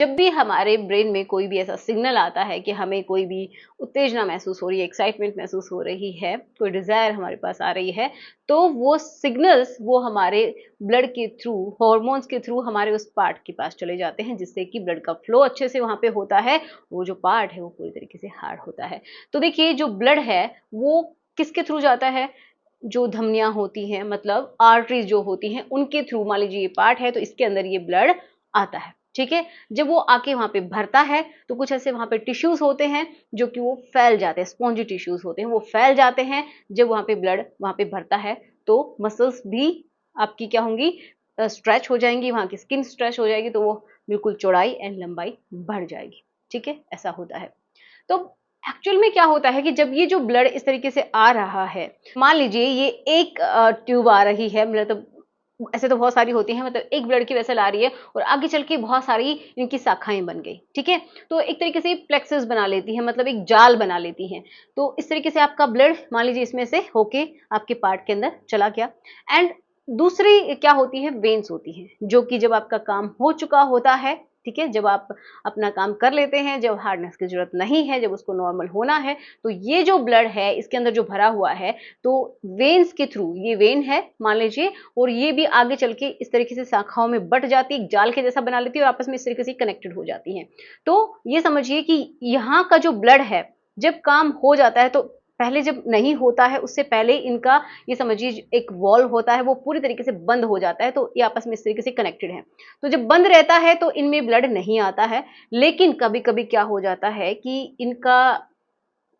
जब भी हमारे ब्रेन में कोई भी ऐसा सिग्नल आता है कि हमें कोई भी उत्तेजना महसूस हो रही है, एक्साइटमेंट महसूस हो रही है, कोई डिजायर हमारे पास आ रही है, तो वो सिग्नल्स वो हमारे ब्लड के थ्रू, हॉर्मोन्स के थ्रू हमारे उस पार्ट के पास चले जाते हैं, जिससे कि ब्लड का फ्लो अच्छे से वहां पे होता है। वो जो पार्ट है वो पूरी तरीके से हार्ड होता है। तो देखिए, जो ब्लड है वो किसके थ्रू जाता है? जो धमनियां होती हैं, मतलब आर्टरीज जो होती हैं, उनके थ्रू। मान लीजिए ये पार्ट है तो इसके अंदर ये ब्लड आता है, ठीक है। जब वो आके वहां पे भरता है तो कुछ ऐसे वहां पे टिश्यूज होते हैं जो कि वो फैल जाते हैं, स्पॉन्जी टिश्यूज होते हैं, वो फैल जाते हैं। जब वहां पे ब्लड वहां पे भरता है तो मसल्स भी आपकी क्या होंगी? स्ट्रेच हो जाएंगी, वहां की स्किन स्ट्रेच हो जाएगी, तो वो बिल्कुल चौड़ाई एंड लंबाई बढ़ जाएगी, ठीक है। ऐसा होता है। तो एक्चुअल में क्या होता है कि जब ये जो ब्लड इस तरीके से आ रहा है, मान लीजिए ये एक ट्यूब आ रही है, मतलब ऐसे तो बहुत सारी होती हैं, मतलब एक ब्लड की वेसल आ रही है और आगे चल के बहुत सारी इनकी शाखाएं बन गई, ठीक है। तो एक तरीके से प्लेक्सस बना लेती है, मतलब एक जाल बना लेती हैं। तो इस तरीके से आपका ब्लड मान लीजिए इसमें से होके आपके पार्ट के अंदर चला गया। एंड दूसरी क्या होती है? वेन्स होती हैं, जो कि जब आपका काम हो चुका होता है, ठीक है, जब आप अपना काम कर लेते हैं, जब हार्डनेस की जरूरत नहीं है, जब उसको नॉर्मल होना है, तो ये जो ब्लड है इसके अंदर जो भरा हुआ है, तो वेन्स के थ्रू, ये वेन है मान लीजिए, और ये भी आगे चल के इस तरीके से शाखाओं में बट जाती है, एक जाल के जैसा बना लेती है और आपस में इस तरीके से कनेक्टेड हो जाती हैं। तो ये समझिए कि यहाँ का जो ब्लड है, जब काम हो जाता है, तो पहले जब नहीं होता है उससे पहले इनका, ये समझिए एक वॉल्व होता है, वो पूरी तरीके से बंद हो जाता है, तो ये आपस में इस तरीके से कनेक्टेड है। तो जब बंद रहता है तो इनमें ब्लड नहीं आता है। लेकिन कभी कभी क्या हो जाता है कि इनका,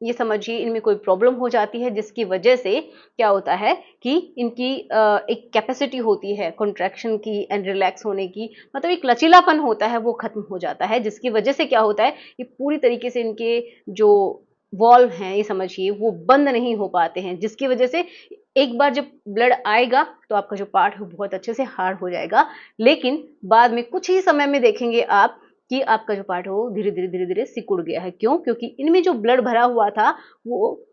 ये समझिए इनमें कोई प्रॉब्लम हो जाती है, जिसकी वजह से क्या होता है कि इनकी एक कैपेसिटी होती है कॉन्ट्रैक्शन की एंड रिलैक्स होने की, मतलब एक लचीलापन होता है, वो खत्म हो जाता है, जिसकी वजह से क्या होता है, ये पूरी तरीके से इनके जो वॉल्व हैं, ये समझिए वो बंद नहीं हो पाते हैं, जिसकी वजह से एक बार जब ब्लड आएगा तो आपका जो पार्ट है वो बहुत अच्छे से हार्ड हो जाएगा। लेकिन बाद में कुछ ही समय में देखेंगे आप कि आपका जो पार्ट है वो धीरे धीरे धीरे धीरे सिकुड़ गया है। क्यों? क्योंकि इनमें जो ब्लड भरा हुआ था, वो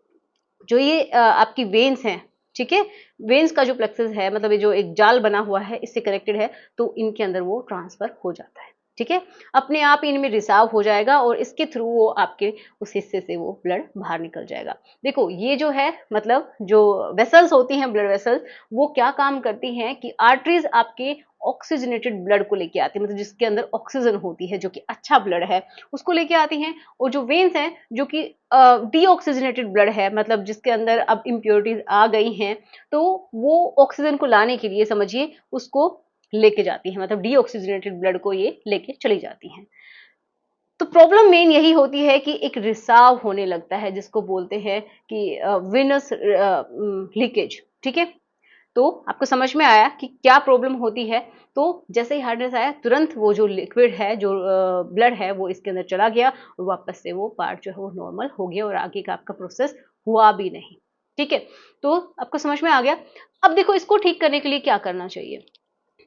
जो ये आपकी वेन्स हैं, ठीक है, वेन्स का जो प्लेक्सस है, मतलब ये जो एक जाल बना हुआ है, इससे कनेक्टेड है, तो इनके अंदर वो ट्रांसफर हो जाता है, ठीक है। अपने आप इनमें रिसाव हो जाएगा और इसके थ्रू वो आपके उस हिस्से से वो ब्लड बाहर निकल जाएगा। देखो ये जो है, मतलब जो वेसल्स होती हैं, ब्लड वेसल्स, वो क्या काम करती हैं कि आर्टरीज आपके ऑक्सीजनेटेड ब्लड को लेके आती है, मतलब जिसके अंदर ऑक्सीजन होती है, जो कि अच्छा ब्लड है, उसको लेके आती हैं। और जो वेन्स हैं, जो कि डीऑक्सीजनेटेड ब्लड है, मतलब जिसके अंदर अब इम्प्योरिटीज आ गई हैं, तो वो ऑक्सीजन को लाने के लिए समझिए उसको लेके जाती हैं, मतलब डीऑक्सीजनेटेड ब्लड को ये लेके चली जाती हैं। तो प्रॉब्लम मेन यही होती है कि एक रिसाव होने लगता है, जिसको बोलते हैं कि विनस लीकेज, ठीक है। तो आपको समझ में आया कि क्या प्रॉब्लम होती है। तो जैसे ही हार्डनेस आया, तुरंत वो जो लिक्विड है, जो ब्लड है, वो इसके अंदर चला गया और वापस से वो पार्ट जो है वो नॉर्मल हो गया और आगे का आपका प्रोसेस हुआ भी नहीं, ठीक है। तो आपको समझ में आ गया। अब देखो, इसको ठीक करने के लिए क्या करना चाहिए।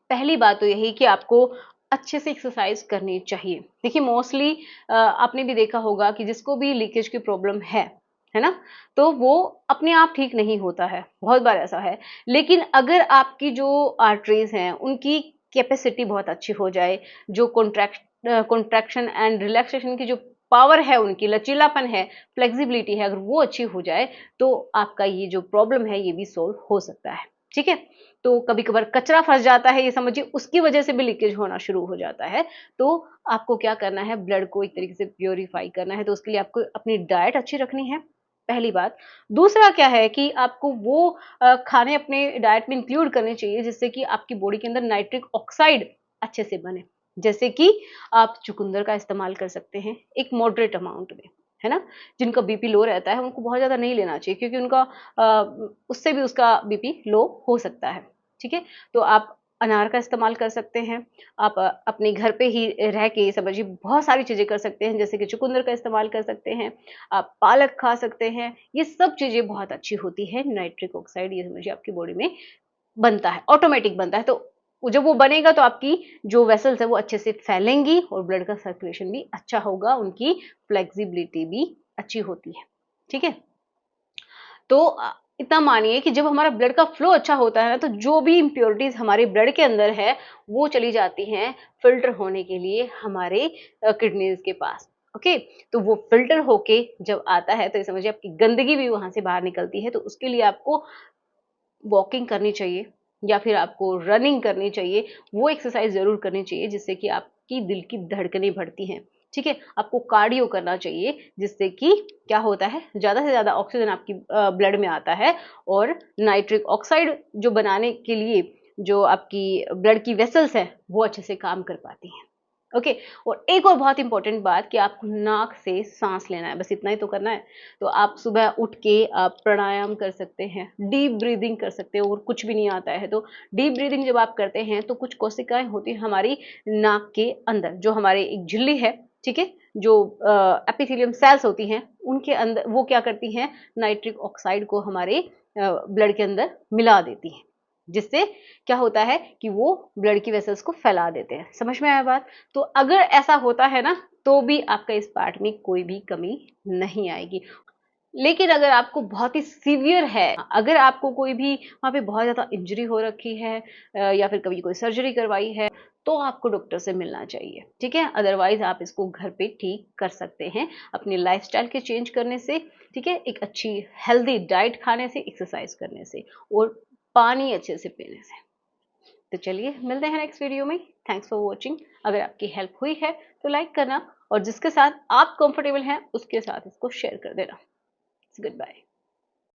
पहली बात तो यही कि आपको अच्छे से एक्सरसाइज करनी चाहिए। देखिए मोस्टली आपने भी देखा होगा कि जिसको भी लीकेज की प्रॉब्लम है ना, तो वो अपने आप ठीक नहीं होता है, बहुत बार ऐसा है। लेकिन अगर आपकी जो आर्टरीज हैं उनकी कैपेसिटी बहुत अच्छी हो जाए, जो कॉन्ट्रैक्शन एंड रिलैक्सेशन की जो पावर है, उनकी लचीलापन है, फ्लेक्सिबिलिटी है, अगर वो अच्छी हो जाए, तो आपका ये जो प्रॉब्लम है ये भी सोल्व हो सकता है, ठीक है। तो कभी कभार कचरा फंस जाता है, ये समझिए उसकी वजह से भी लीकेज होना शुरू हो जाता है। तो आपको क्या करना है, ब्लड को एक तरीके से प्योरीफाई करना है, तो उसके लिए आपको अपनी डाइट अच्छी रखनी है, पहली बात। दूसरा क्या है कि आपको वो खाने अपने डाइट में इंक्लूड करने चाहिए जिससे कि आपकी बॉडी के अंदर नाइट्रिक ऑक्साइड अच्छे से बने। जैसे कि आप चुकंदर का इस्तेमाल कर सकते हैं एक मॉडरेट अमाउंट में, है ना। जिनका बीपी लो रहता है उनको बहुत ज्यादा नहीं लेना चाहिए, क्योंकि उनका उससे भी उसका बीपी लो हो सकता है, ठीक है। तो आप अनार का इस्तेमाल कर सकते हैं। आप अपने घर पे ही रह के समझिए बहुत सारी चीजें कर सकते हैं, जैसे कि चुकंदर का इस्तेमाल कर सकते हैं, आप पालक खा सकते हैं। ये सब चीजें बहुत अच्छी होती है, नाइट्रिक ऑक्साइड ये समझिए आपकी बॉडी में बनता है, ऑटोमेटिक बनता है। तो जब वो बनेगा तो आपकी जो वेसल्स है वो अच्छे से फैलेंगी और ब्लड का सर्कुलेशन भी अच्छा होगा, उनकी फ्लेक्सिबिलिटी भी अच्छी होती है, ठीक है। तो इतना मानिए कि जब हमारा ब्लड का फ्लो अच्छा होता है ना, तो जो भी इम्प्योरिटीज हमारे ब्लड के अंदर है वो चली जाती हैं फिल्टर होने के लिए हमारे किडनीज के पास। ओके, तो वो फिल्टर होके जब आता है तो ये समझिए आपकी गंदगी भी वहां से बाहर निकलती है। तो उसके लिए आपको वॉकिंग करनी चाहिए या फिर आपको रनिंग करनी चाहिए, वो एक्सरसाइज ज़रूर करनी चाहिए जिससे कि आपकी दिल की धड़कनें बढ़ती हैं, ठीक है? आपको कार्डियो करना चाहिए जिससे कि क्या होता है, ज़्यादा से ज़्यादा ऑक्सीजन आपकी ब्लड में आता है और नाइट्रिक ऑक्साइड जो बनाने के लिए जो आपकी ब्लड की वेसल्स हैं, वो अच्छे से काम कर पाती हैं। ओके, और एक और बहुत इंपॉर्टेंट बात कि आपको नाक से सांस लेना है, बस इतना ही तो करना है। तो आप सुबह उठ के आप प्राणायाम कर सकते हैं, डीप ब्रीदिंग कर सकते हो, और कुछ भी नहीं आता है तो डीप ब्रीदिंग जब आप करते हैं तो कुछ कोशिकाएं होती हैं हमारी नाक के अंदर, जो हमारे एक झिल्ली है, ठीक है, जो एपिथेलियम सेल्स होती हैं उनके अंदर, वो क्या करती हैं, नाइट्रिक ऑक्साइड को हमारे ब्लड के अंदर मिला देती हैं, जिससे क्या होता है कि वो ब्लड की वेसल्स को फैला देते हैं। समझ में आया बात? तो अगर ऐसा होता है ना, तो भी आपका इस पार्ट में कोई भी कमी नहीं आएगी। लेकिन अगर आपको बहुत ही सीवियर है, अगर आपको कोई भी वहाँ पे बहुत ज़्यादा इंजरी हो रखी है या फिर कभी कोई सर्जरी करवाई है, तो आपको डॉक्टर से मिलना चाहिए, ठीक है? अदरवाइज़ आप इसको घर पे ठीक कर सकते हैं, अपनी लाइफ़स्टाइल के चेंज करने से, ठीक है? एक अच्छी हेल्दी डाइट खाने से, एक्सरसाइज़ करने से और पानी अच्छे से पीने से। तो चलिए मिलते हैं नेक्स्ट वीडियो में। Thanks for watching. अगर आपकी हेल्प हुई है तो लाइक करना और जिसके साथ आप कंफर्टेबल हैं उसके साथ इसको शेयर कर देना। Good bye.